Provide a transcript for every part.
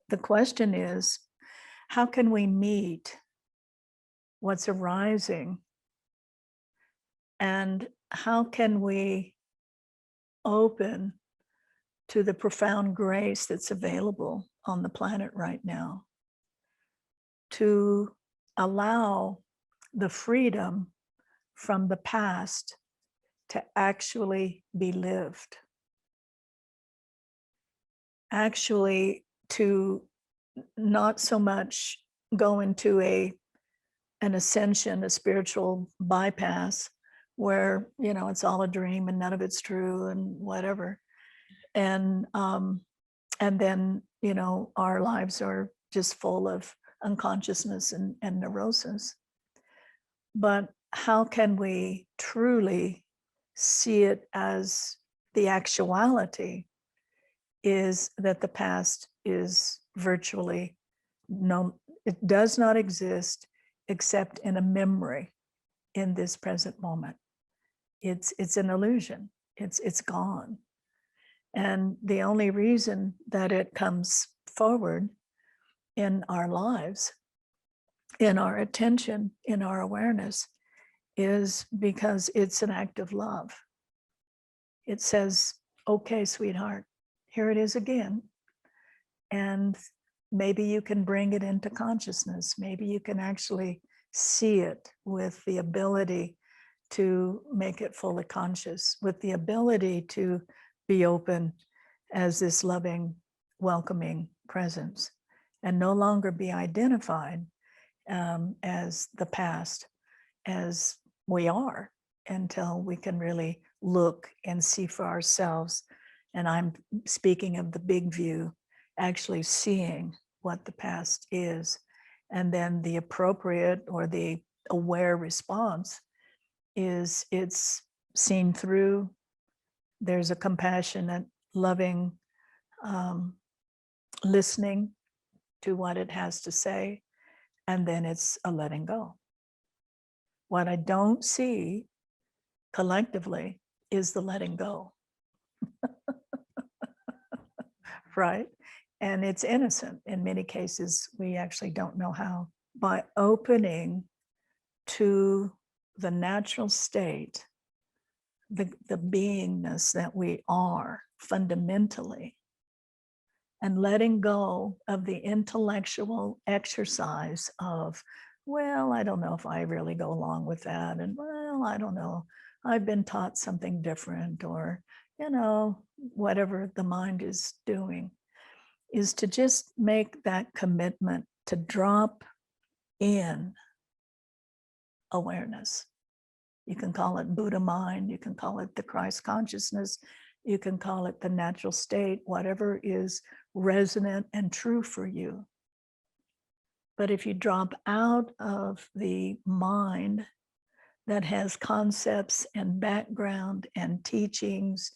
the question is, how can we meet what's arising? And how can we open to the profound grace that's available on the planet right now to allow the freedom from the past to actually be lived? Actually, to not so much go into an ascension, a spiritual bypass where, you know, it's all a dream and none of it's true and whatever. And then, you know, our lives are just full of unconsciousness and neurosis. But how can we truly see it as the actuality is that the past is virtually no, it does not exist except in a memory in this present moment. It's an illusion. It's gone. And the only reason that it comes forward in our lives, in our attention, in our awareness, is because it's an act of love. It says, okay, sweetheart, here it is again. And maybe you can bring it into consciousness. Maybe you can actually see it with the ability to make it fully conscious, with the ability to be open as this loving, welcoming presence, and no longer be identified as the past, as we are, until we can really look and see for ourselves. And I'm speaking of the big view, actually seeing what the past is, and then the appropriate or the aware response is it's seen through. There's a compassionate, loving listening to what it has to say, and then it's a letting go. What I don't see collectively is the letting go, right? And it's innocent. In many cases, we actually don't know how. By opening to the natural state, the beingness that we are fundamentally, and letting go of the intellectual exercise of, well, I don't know if I really go along with that. And well, I don't know, I've been taught something different, or, you know, whatever the mind is doing, is to just make that commitment to drop in awareness. You can call it Buddha mind, you can call it the Christ consciousness, you can call it the natural state, whatever is resonant and true for you. But if you drop out of the mind that has concepts and background and teachings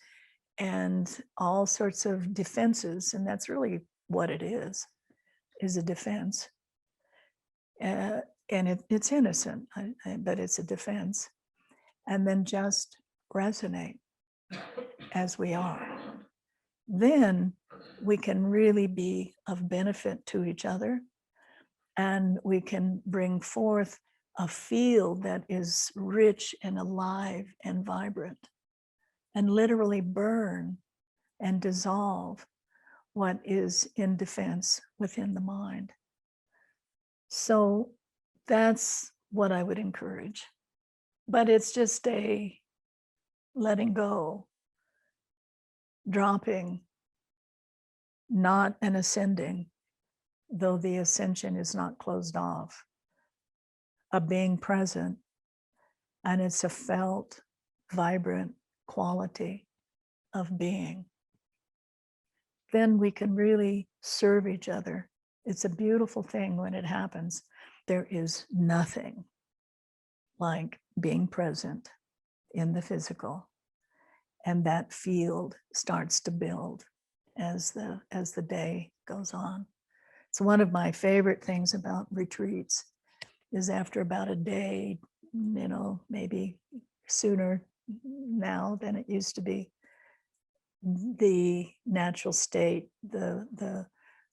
and all sorts of defenses, and that's really what it is a defense. And it's innocent, but it's a defense. And then just resonate as we are. Then we can really be of benefit to each other, and we can bring forth a field that is rich and alive and vibrant, and literally burn and dissolve what is in defense within the mind. So that's what I would encourage. But it's just a letting go, dropping, not an ascending, though the ascension is not closed off, a being present, and it's a felt, vibrant quality of being. Then we can really serve each other. It's a beautiful thing when it happens. There is nothing like being present in the physical, and that field starts to build as the day goes on. It's one of my favorite things about retreats is after about a day, you know, maybe sooner now than it used to be, the natural state, the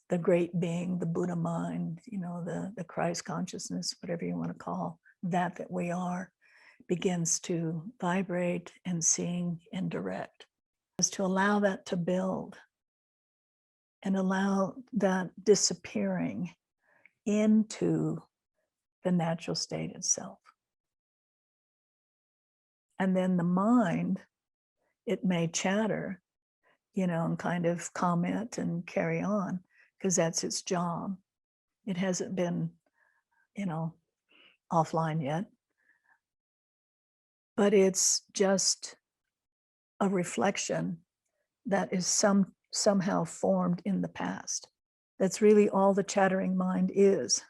the great being, the Buddha mind, the Christ consciousness, whatever you want to call that we are, begins to vibrate and sing and direct. Is to allow that to build and allow that disappearing into the natural state itself. And then the mind, it may chatter, and kind of comment and carry on, because that's its job. It hasn't been, offline yet. But it's just a reflection that is somehow formed in the past. That's really all the chattering mind is.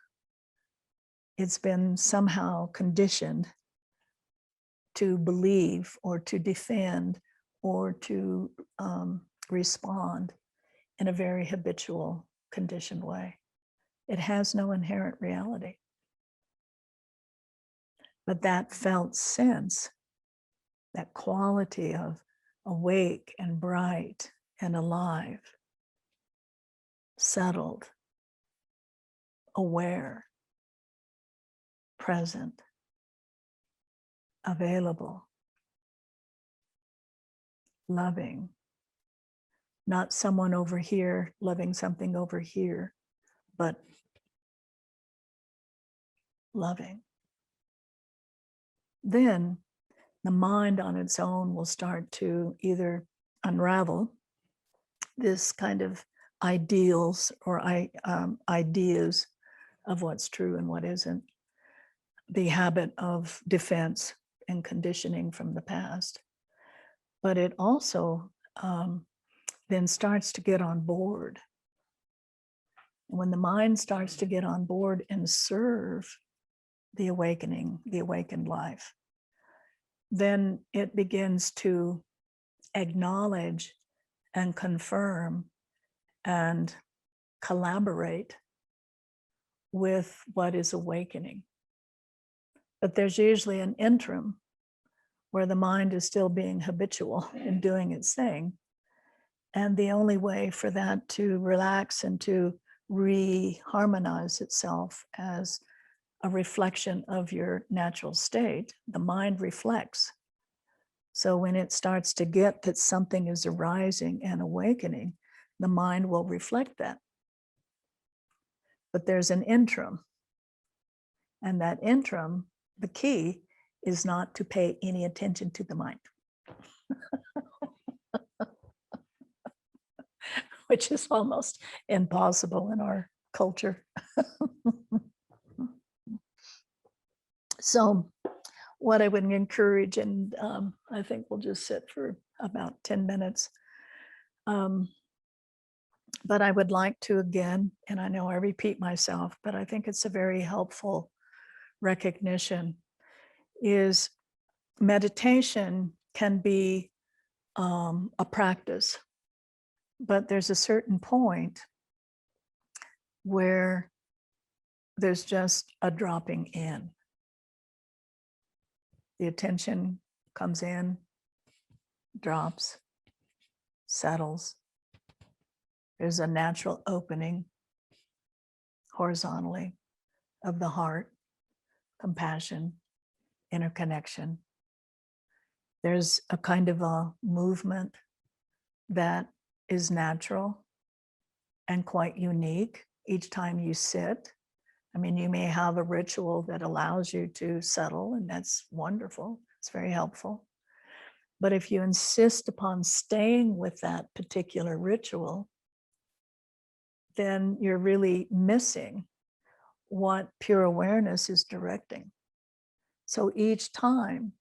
It's been somehow conditioned to believe or to defend or to respond in a very habitual, conditioned way. It has no inherent reality. But that felt sense, that quality of awake and bright and alive, settled, aware, present, available, loving, not someone over here loving something over here, but loving. Then the mind on its own will start to either unravel this kind of ideals or ideas of what's true and what isn't, the habit of defense and conditioning from the past. But it also then starts to get on board. When the mind starts to get on board and serve the awakening, the awakened life, then it begins to acknowledge and confirm and collaborate with what is awakening. But there's usually an interim where the mind is still being habitual and doing its thing. And the only way for that to relax and to re-harmonize itself as a reflection of your natural state, the mind reflects. So when it starts to get that something is arising and awakening, the mind will reflect that. But there's an interim. And that interim, the key is not to pay any attention to the mind, which is almost impossible in our culture. So what I would encourage, and I think we'll just sit for about 10 minutes, but I would like to again, and I know I repeat myself, but I think it's a very helpful recognition, is meditation can be a practice, but there's a certain point where there's just a dropping in. The attention comes in, drops, settles. There's a natural opening horizontally of the heart, compassion, interconnection. There's a kind of a movement that is natural and quite unique each time you sit. I mean, you may have a ritual that allows you to settle, and that's wonderful. It's very helpful. But if you insist upon staying with that particular ritual, then you're really missing what pure awareness is directing. So each time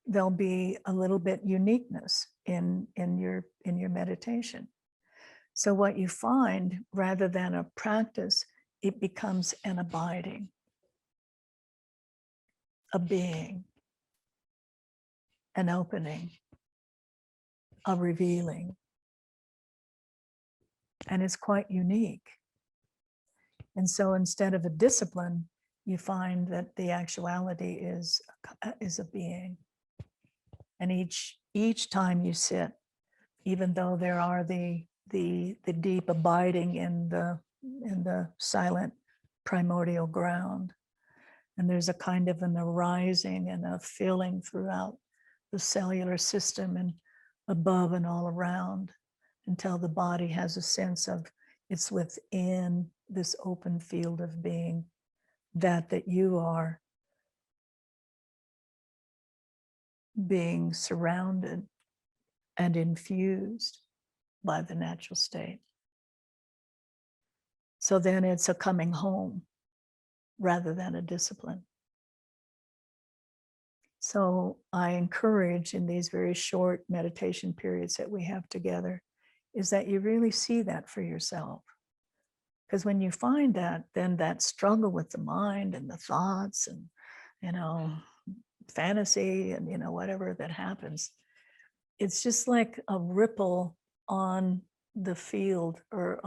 there'll be a little bit uniqueness in your meditation. So what you find, rather than a practice, it becomes an abiding, a being, an opening, a revealing. And it's quite unique. And so instead of a discipline, you find that the actuality is a being. And each time you sit, even though there are the deep abiding in the in the silent primordial ground. And there's a kind of an arising and a feeling throughout the cellular system and above and all around, until the body has a sense of it's within this open field of being, that you are being surrounded and infused by the natural state. So then it's a coming home rather than a discipline. So I encourage in these very short meditation periods that we have together is that you really see that for yourself. Because when you find that, then that struggle with the mind and the thoughts and, fantasy and, whatever that happens, it's just like a ripple on the field, or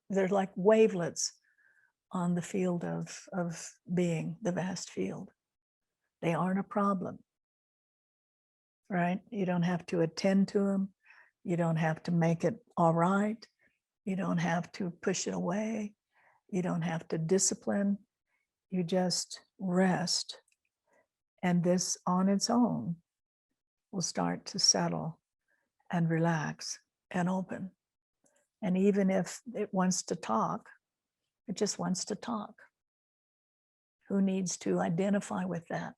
they're like wavelets on the field of being, the vast field. They aren't a problem, right? You don't have to attend to them. You don't have to make it all right. You don't have to push it away. You don't have to discipline. You just rest. And this on its own will start to settle and relax and open. And even if it wants to talk, it just wants to talk. Who needs to identify with that?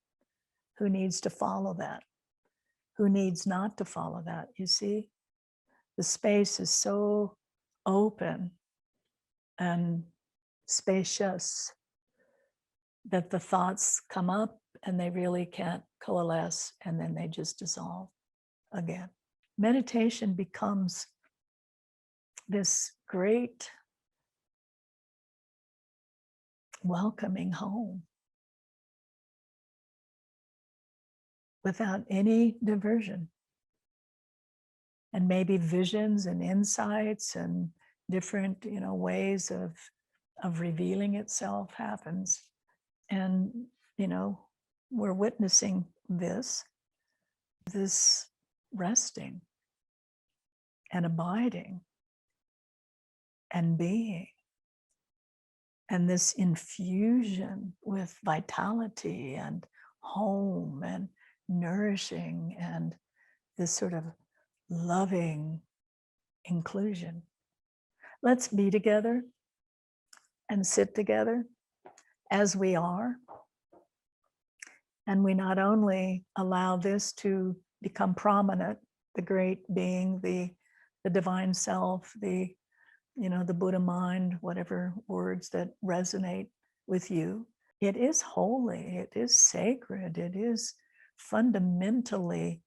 Who needs to follow that? Who needs not to follow that? You see, the space is so open and spacious that the thoughts come up and they really can't coalesce, and then they just dissolve again. Meditation becomes this great welcoming home without any diversion. And maybe visions and insights and different, ways of revealing itself happens. And, we're witnessing this resting and abiding and being, and this infusion with vitality and home and nourishing and this sort of loving inclusion. Let's be together and sit together as we are. And we not only allow this to become prominent, the great being, the divine self, the Buddha mind, whatever words that resonate with you. It is holy, it is sacred, it is fundamentally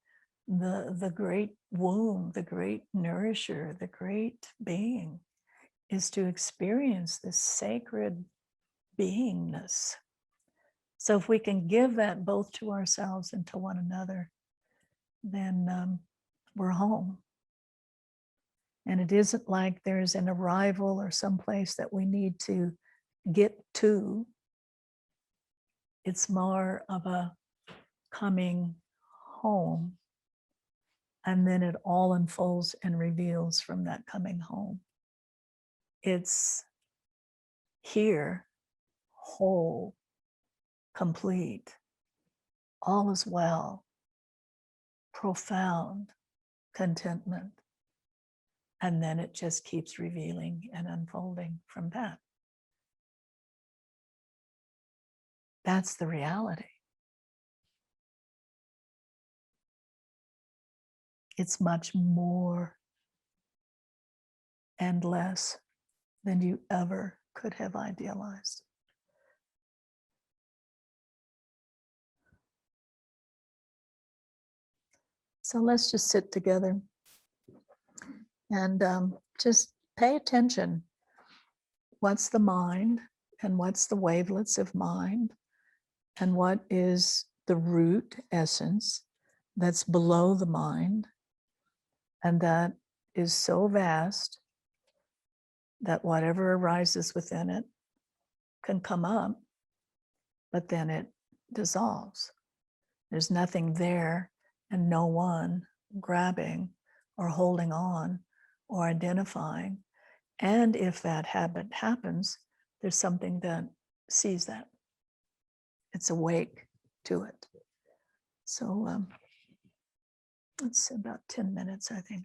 the great womb, the great nourisher, the great being, is to experience this sacred beingness. So if we can give that both to ourselves and to one another, then we're home. And it isn't like there's an arrival or someplace that we need to get to. It's more of a coming home. And then it all unfolds and reveals from that coming home. It's here, whole, complete, all is well, profound contentment. And then it just keeps revealing and unfolding from that. That's the reality. It's much more and less than you ever could have idealized. So let's just sit together and just pay attention. What's the mind, and what's the wavelets of mind, and what is the root essence that's below the mind, and that is so vast that whatever arises within it can come up, but then it dissolves. There's nothing there and no one grabbing or holding on or identifying. And if that habit happens, there's something that sees that. It's awake to it. So it's about 10 minutes, I think.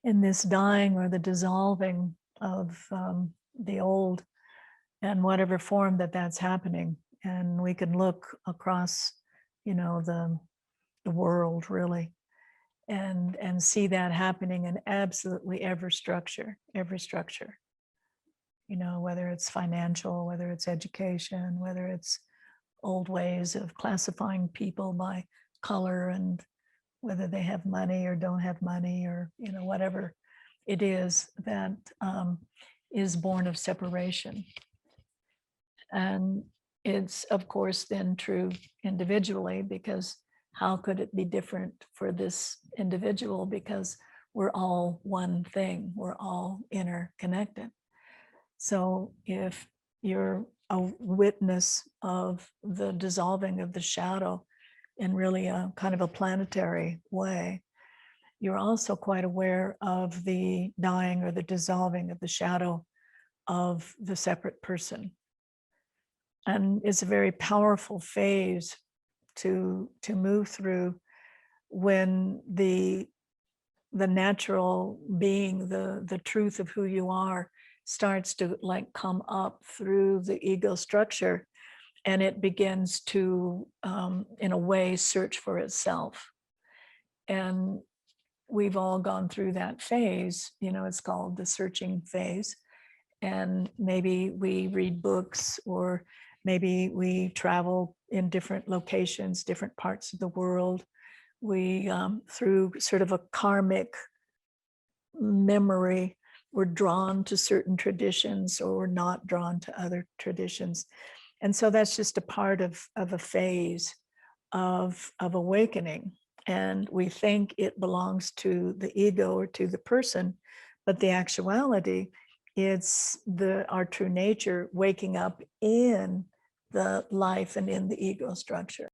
in this dying or the dissolving of the old and whatever form that that's happening. And we can look across, the world really, and see that happening in absolutely every structure, whether it's financial, whether it's education, whether it's old ways of classifying people by color and whether they have money or don't have money, or whatever it is that is born of separation. And it's of course then true individually, because how could it be different for this individual, because we're all one thing, we're all interconnected. So if you're a witness of the dissolving of the shadow in really a kind of a planetary way, you're also quite aware of the dying or the dissolving of the shadow of the separate person. And it's a very powerful phase to move through, when the natural being, the truth of who you are, starts to like come up through the ego structure, and it begins to in a way search for itself. And we've all gone through that phase, it's called the searching phase. And maybe we read books, or maybe we travel in different locations, different parts of the world. We, through sort of a karmic memory, we're drawn to certain traditions, or we're not drawn to other traditions. And so that's just a part of a phase of awakening. And we think it belongs to the ego or to the person, but the actuality, it's our true nature waking up in the life and in the ego structure.